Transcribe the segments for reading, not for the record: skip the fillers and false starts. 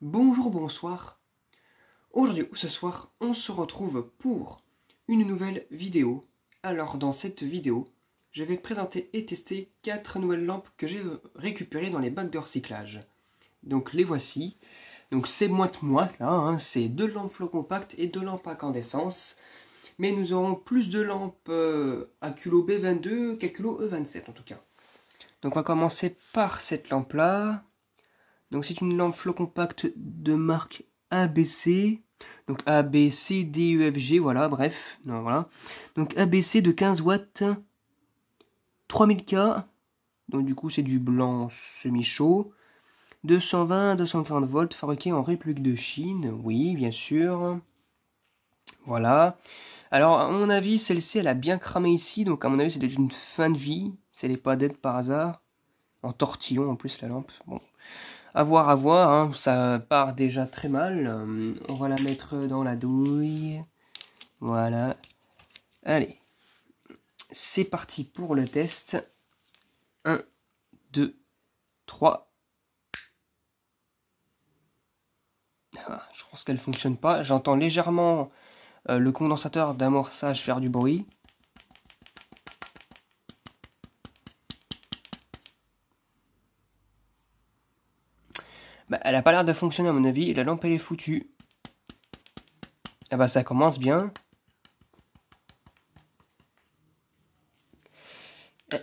Bonjour, bonsoir. Aujourd'hui ou ce soir, on se retrouve pour une nouvelle vidéo. Alors dans cette vidéo, je vais présenter et tester 4 nouvelles lampes que j'ai récupérées dans les bacs de recyclage. Donc les voici. Donc c'est moite-moite là, hein. C'est 2 lampes flow compact et 2 lampes à incandescence. Mais nous aurons plus de lampes à culot B22 qu'à culot E27 en tout cas. Donc on va commencer par cette lampe là. Donc c'est une lampe flow compact de marque ABC. Donc ABC, D, E, F, G, voilà, bref. Non, voilà. Donc ABC de 15 watts, 3000K. Donc du coup c'est du blanc semi-chaud. 220, 240 volts, fabriqué en République de Chine. Oui, bien sûr. Voilà. Alors à mon avis, celle-ci elle a bien cramé ici. Donc à mon avis c'était une fin de vie. Si elle n'est pas dead par hasard. En tortillon en plus la lampe. Bon. À voir, hein, ça part déjà très mal. On va la mettre dans la douille. Voilà. Allez. C'est parti pour le test. 1, 2, 3. Ah, je pense qu'elle ne fonctionne pas. J'entends légèrement le condensateur d'amorçage faire du bruit. Bah, elle n'a pas l'air de fonctionner à mon avis. La lampe elle est foutue. Ah bah ça commence bien.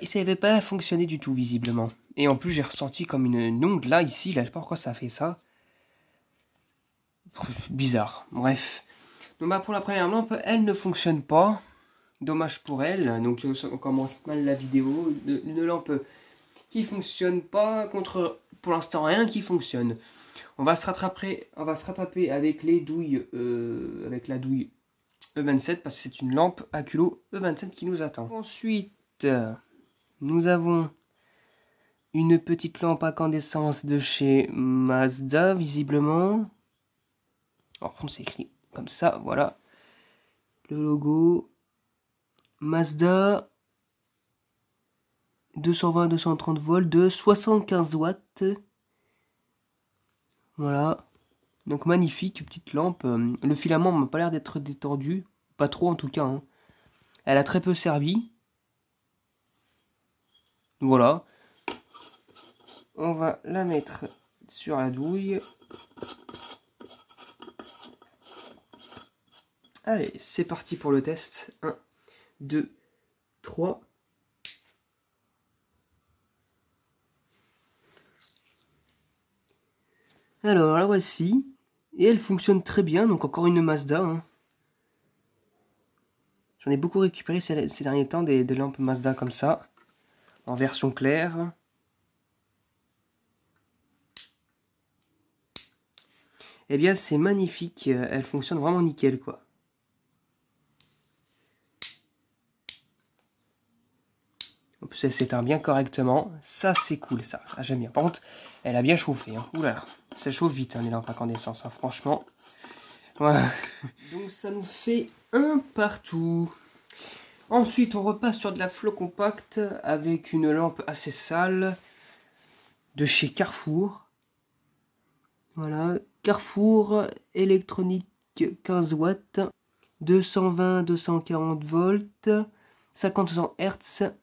Et ça n'avait pas fonctionné du tout visiblement. Et en plus j'ai ressenti comme une onde là, ici. Là, je sais pas pourquoi ça fait ça. Bizarre. Bref. Donc bah pour la première lampe, elle ne fonctionne pas. Dommage pour elle. Donc on commence mal la vidéo. Une lampe qui fonctionne pas contre pour l'instant rien qui fonctionne. On va se rattraper avec les douilles, avec la douille E27 parce que c'est une lampe à culot E27 qui nous attend. Ensuite, nous avons une petite lampe à incandescence de chez Mazda visiblement. Alors, par contre, c'est écrit comme ça, voilà. Le logo. Mazda. 220-230 volts de 75 watts. Voilà. Donc magnifique, petite lampe. Le filament m'a pas l'air d'être détendu. Pas trop en tout cas. Hein. Elle a très peu servi. Voilà. On va la mettre sur la douille. Allez, c'est parti pour le test. 1, 2, 3. Alors, la voici. Et elle fonctionne très bien. Donc encore une Mazda. Hein. J'en ai beaucoup récupéré ces derniers temps des lampes Mazda comme ça. En version claire. Eh bien, c'est magnifique. Elle fonctionne vraiment nickel, quoi. En plus, elle s'éteint bien correctement. Ça, c'est cool, ça. Ça, j'aime bien. Par contre, elle a bien chauffé. Hein. Ouh là là. Ça chauffe vite, hein, les lampes à incandescence, hein, franchement. Voilà. Donc, ça nous fait un partout. Ensuite, on repasse sur de la flow compact avec une lampe assez sale de chez Carrefour. Voilà. Carrefour électronique 15 watts. 220-240 volts. 50 Hz.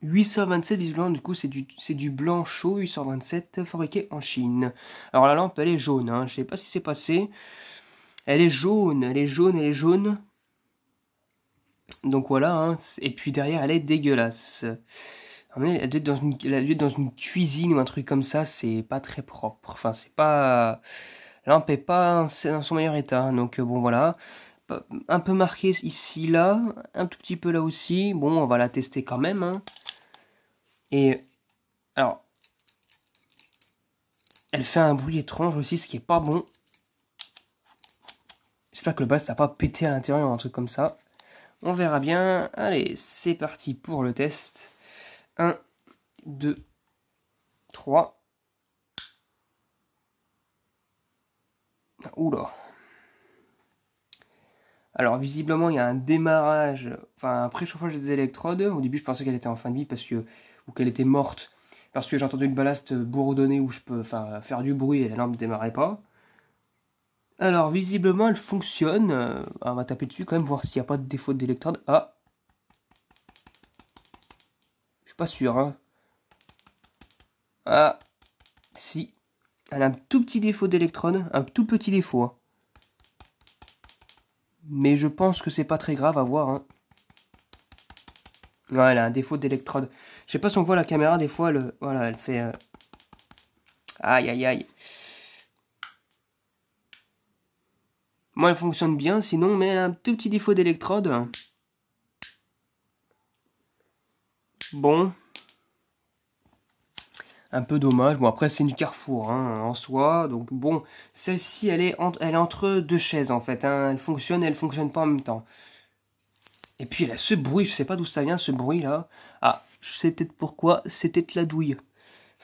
827 visiblement, du coup c'est du blanc chaud 827 fabriqué en Chine. Alors la lampe elle est jaune, hein. Je sais pas si c'est passé. Elle est jaune, elle est jaune, elle est jaune. Donc voilà, hein. Et puis derrière elle est dégueulasse. Elle doit être dans une cuisine ou un truc comme ça, c'est pas très propre. Enfin c'est pas... La lampe est pas dans son meilleur état, donc bon voilà. Un peu marqué ici, là, un tout petit peu là aussi. Bon, on va la tester quand même, hein. Et alors, elle fait un bruit étrange aussi, ce qui est pas bon. J'espère que le bas ça n'a pas pété à l'intérieur ou un truc comme ça. On verra bien. Allez, c'est parti pour le test. 1, 2, 3. Oula. Alors, visiblement, il y a un démarrage, enfin un préchauffage des électrodes. Au début, je pensais qu'elle était en fin de vie parce que, ou qu'elle était morte. parce que j'ai entendu une ballast bourdonner où je peux faire du bruit et la lampe ne démarrait pas. Alors, visiblement, elle fonctionne. On va taper dessus quand même, voir s'il n'y a pas de défaut d'électrode. Ah! Je suis pas sûr, hein. Ah! Si. Elle a un tout petit défaut d'électrode. Un tout petit défaut, hein. Mais je pense que c'est pas très grave à voir, hein. Ouais, elle a un défaut d'électrode. Je sais pas si on voit la caméra, des fois, voilà, elle fait... Aïe, aïe, aïe. Moi, elle fonctionne bien, sinon, mais elle a un tout petit défaut d'électrode. Bon. Un peu dommage. Bon, après, c'est une Carrefour, hein, en soi. Donc, bon, celle-ci, elle est entre deux chaises, en fait, hein. Elle fonctionne pas en même temps. Et puis, elle a ce bruit, je sais pas d'où ça vient, ce bruit-là. Ah, je sais peut-être pourquoi. C'est peut-être la douille.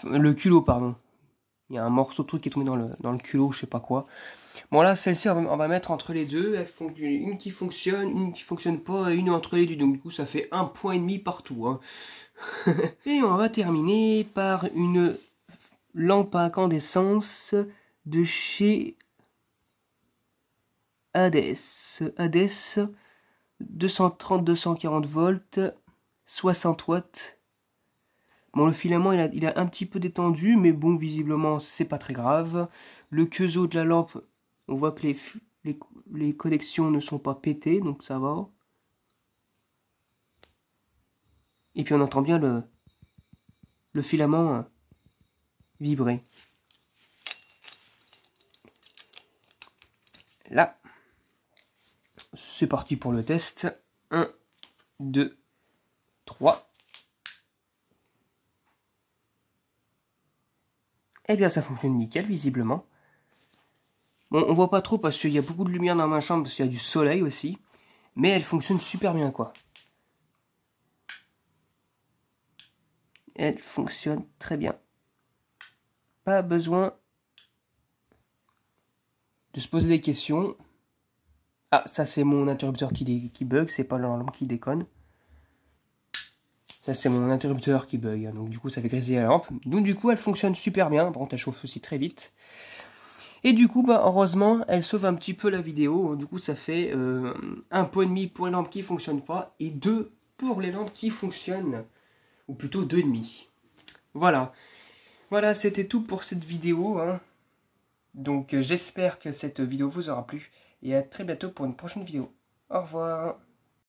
Le culot, pardon. Il y a un morceau de truc qui est tombé dans le culot, je sais pas quoi. Bon là, celle-ci, on va mettre entre les deux. Une qui fonctionne pas, et une entre les deux. Donc du coup, ça fait 1,5 point partout. Hein. Et on va terminer par une lampe à incandescence de chez Hades. Hades, 230-240 volts, 60 watts. Bon, le filament, il a un petit peu détendu, mais bon, visiblement, c'est pas très grave. Le queusot de la lampe, on voit que les connexions ne sont pas pétées, donc ça va. Et puis on entend bien le filament vibrer. Là, c'est parti pour le test. 1, 2, 3. Eh bien, ça fonctionne nickel, visiblement. Bon, on voit pas trop parce qu'il y a beaucoup de lumière dans ma chambre, parce qu'il y a du soleil aussi. Mais elle fonctionne super bien, quoi. Elle fonctionne très bien. Pas besoin de se poser des questions. Ah, ça c'est mon interrupteur qui bug, c'est pas la lampe qui déconne. Ça c'est mon interrupteur qui bug, donc du coup ça fait grésiller la lampe. Donc du coup elle fonctionne super bien, par contre elle chauffe aussi très vite. Et du coup, bah, heureusement, elle sauve un petit peu la vidéo. Du coup ça fait 1,5 point pour les lampes qui ne fonctionnent pas et 2 pour les lampes qui fonctionnent. Ou plutôt 2,5. Voilà. Voilà, c'était tout pour cette vidéo. Hein. Donc j'espère que cette vidéo vous aura plu. Et à très bientôt pour une prochaine vidéo. Au revoir.